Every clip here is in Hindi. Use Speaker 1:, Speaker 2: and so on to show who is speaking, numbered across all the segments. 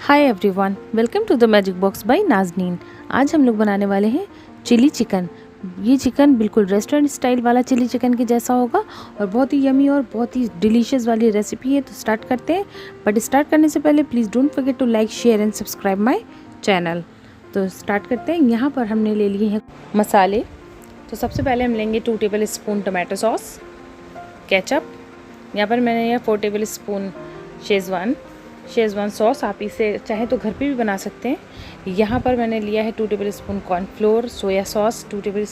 Speaker 1: Hi everyone, welcome to the magic box by Nazneen. आज हम लोग बनाने वाले हैं चिली चिकन। ये चिकन बिल्कुल रेस्टोरेंट स्टाइल वाला चिली चिकन के जैसा होगा और बहुत ही यमी और बहुत ही डिलीशियस वाली रेसिपी है। तो स्टार्ट करते हैं, बट स्टार्ट करने से पहले please don't forget to like, share and subscribe my channel. तो स्टार्ट करते हैं। यहाँ पर हमने ले लिए हैं मसाले। तो सबसे पहले हम लेंगे 2 table spoon tomato sauce, ketchup. यहाँ पर मैंने 4 टेबल स्पून शेज़वान सॉस, आप इसे चाहे तो घर पे भी बना सकते हैं। यहाँ पर मैंने लिया है 2 table spoon cornflour, soya sauce 2 table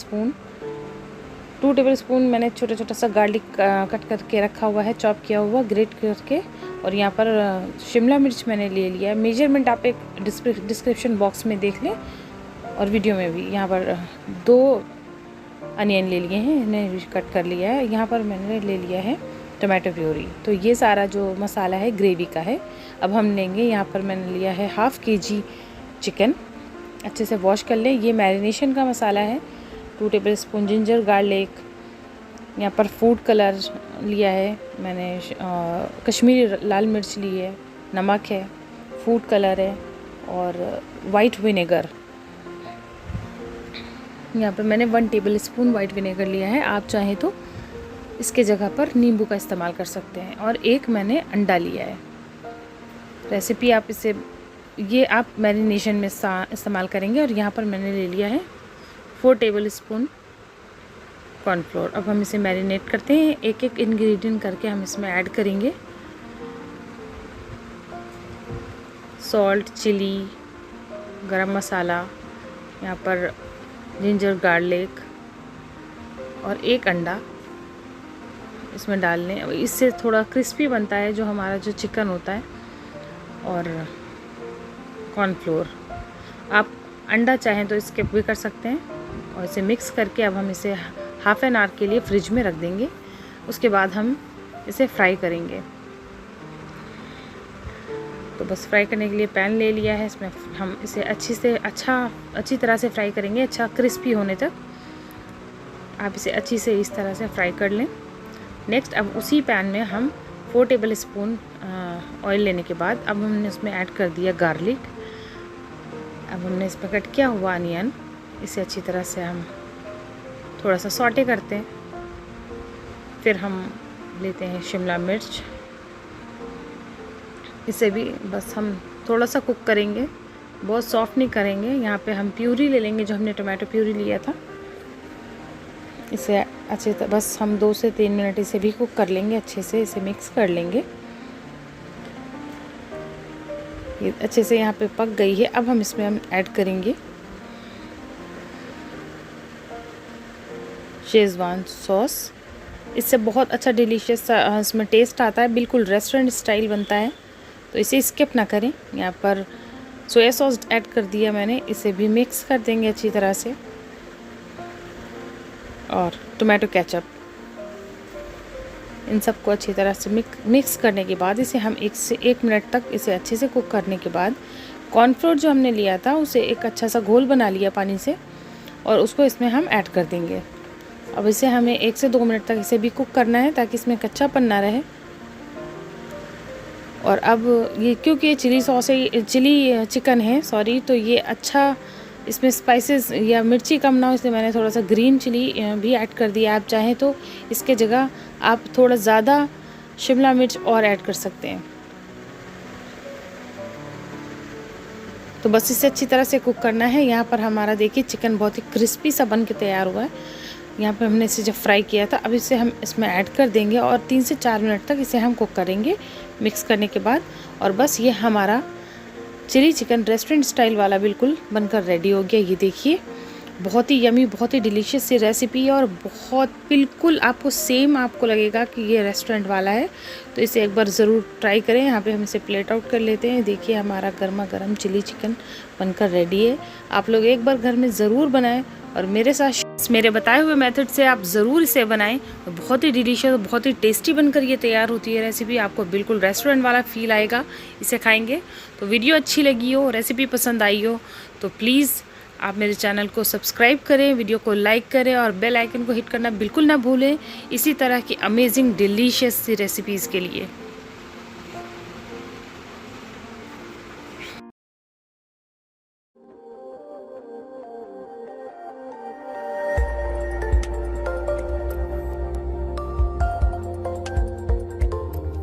Speaker 1: spoon मैंने छोटा छोटा सा गार्लिक कट करके रखा हुआ है, चॉप किया हुआ, ग्रेट करके। और यहाँ पर शिमला मिर्च मैंने ले लिया है। मेजरमेंट आप एक डिस्क्रिप्शन बॉक्स में देख लें और वीडियो में भी। यहाँ पर 2 अनियन ले लिए हैं, इन्हें कट कर लिया है। यहाँ पर मैंने ले लिया है टमाटो प्यूरी। तो ये सारा जो मसाला है ग्रेवी का है। अब हम लेंगे, यहाँ पर मैंने लिया है 1/2 kg चिकन, अच्छे से वॉश कर लें। ये मैरिनेशन का मसाला है। 2 टेबल स्पून जिंजर गार्लिक, यहाँ पर फूड कलर लिया है मैंने, कश्मीरी लाल मिर्च ली है, नमक है, फूड कलर है और वाइट विनेगर। यहाँ पर मैंने 1 टेबल स्पून वाइट विनेगर लिया है। आप चाहें तो इसके जगह पर नींबू का इस्तेमाल कर सकते हैं। और एक मैंने अंडा लिया है। रेसिपी आप इसे ये आप मैरिनेशन में इस्तेमाल करेंगे। और यहाँ पर मैंने ले लिया है 4 टेबल स्पून कॉर्नफ्लोर। अब हम इसे मैरिनेट करते हैं, एक एक इंग्रेडिएंट करके हम इसमें ऐड करेंगे। सॉल्ट, चिली, गरम मसाला, यहाँ पर जिंजर गार्लिक और एक अंडा इसमें डाल लें। इससे थोड़ा क्रिस्पी बनता है जो हमारा जो चिकन होता है। और कॉर्नफ्लोर, आप अंडा चाहें तो स्किप भी कर सकते हैं। और इसे मिक्स करके अब हम इसे हाफ एन आवर के लिए फ्रिज में रख देंगे। उसके बाद हम इसे फ्राई करेंगे। तो बस फ्राई करने के लिए पैन ले लिया है। इसमें हम इसे अच्छी तरह से फ्राई करेंगे, अच्छा क्रिस्पी होने तक। आप इसे अच्छी से इस तरह से फ्राई कर लें। नेक्स्ट अब उसी पैन में हम 4 टेबल स्पून ऑयल लेने के बाद अब हमने इसमें ऐड कर दिया गार्लिक। अब हमने इसमें कट किया हुआ अनियन, इसे अच्छी तरह से हम थोड़ा सा सॉटे करते हैं। फिर हम लेते हैं शिमला मिर्च, इसे भी बस हम थोड़ा सा कुक करेंगे, बहुत सॉफ्ट नहीं करेंगे। यहाँ पे हम प्यूरी ले लेंगे, जो हमने टमाटो प्यूरी लिया था। इसे अच्छे से बस हम 2 से 3 मिनट इसे भी कुक कर लेंगे, अच्छे से इसे मिक्स कर लेंगे। ये अच्छे से यहाँ पे पक गई है। अब हम इसमें ऐड करेंगे शेज़वान सॉस। इससे बहुत अच्छा डिलीशियस इसमें टेस्ट आता है, बिल्कुल रेस्टोरेंट स्टाइल बनता है। तो इसे स्किप ना करें। यहाँ पर सोया सॉस ऐड कर दिया मैंने, इसे भी मिक्स कर देंगे अच्छी तरह से। और टोमेटो केचप, इन सबको अच्छी तरह से मिक्स करने के बाद इसे हम 1 से 1 मिनट तक इसे अच्छे से कुक करने के बाद कॉर्नफ्लोर जो हमने लिया था उसे एक अच्छा सा घोल बना लिया पानी से, और उसको इसमें हम ऐड कर देंगे। अब इसे हमें 1 से 2 मिनट तक इसे भी कुक करना है, ताकि इसमें कच्चापन ना रहे। और अब ये क्योंकि ये चिली चिकन है तो ये अच्छा इसमें स्पाइसेस या मिर्ची कम ना हो, इसलिए मैंने थोड़ा सा ग्रीन चिली भी ऐड कर दिया। आप चाहें तो इसके जगह आप थोड़ा ज़्यादा शिमला मिर्च और ऐड कर सकते हैं। तो बस इसे अच्छी तरह से कुक करना है। यहाँ पर हमारा देखिए चिकन बहुत ही क्रिस्पी सा बन के तैयार हुआ है। यहाँ पे हमने इसे जब फ्राई किया था, अब इसे हम इसमें ऐड कर देंगे और 3 से 4 मिनट तक इसे हम कुक करेंगे मिक्स करने के बाद। और बस ये हमारा चिली चिकन रेस्टोरेंट स्टाइल वाला बिल्कुल बनकर रेडी हो गया। ये देखिए, बहुत ही यमी, बहुत ही डिलीशियस सी रेसिपी है और बहुत बिल्कुल आपको लगेगा कि ये रेस्टोरेंट वाला है। तो इसे एक बार ज़रूर ट्राई करें। यहाँ पे हम इसे प्लेट आउट कर लेते हैं। देखिए हमारा गर्मा गर्म चिली चिकन बनकर रेडी है। आप लोग एक बार घर में ज़रूर बनाएं और मेरे बताए हुए मेथड से आप ज़रूर इसे बनाएं। बहुत ही डिलीशियस, बहुत ही टेस्टी बनकर ये तैयार होती है रेसिपी। आपको बिल्कुल रेस्टोरेंट वाला फील आएगा इसे खाएंगे। तो वीडियो अच्छी लगी हो, रेसिपी पसंद आई हो तो प्लीज़ आप मेरे चैनल को सब्सक्राइब करें, वीडियो को लाइक करें और बेल आइकन को हिट करना बिल्कुल ना भूलें, इसी तरह की अमेजिंग डिलीशियस सी रेसिपीज़ के लिए।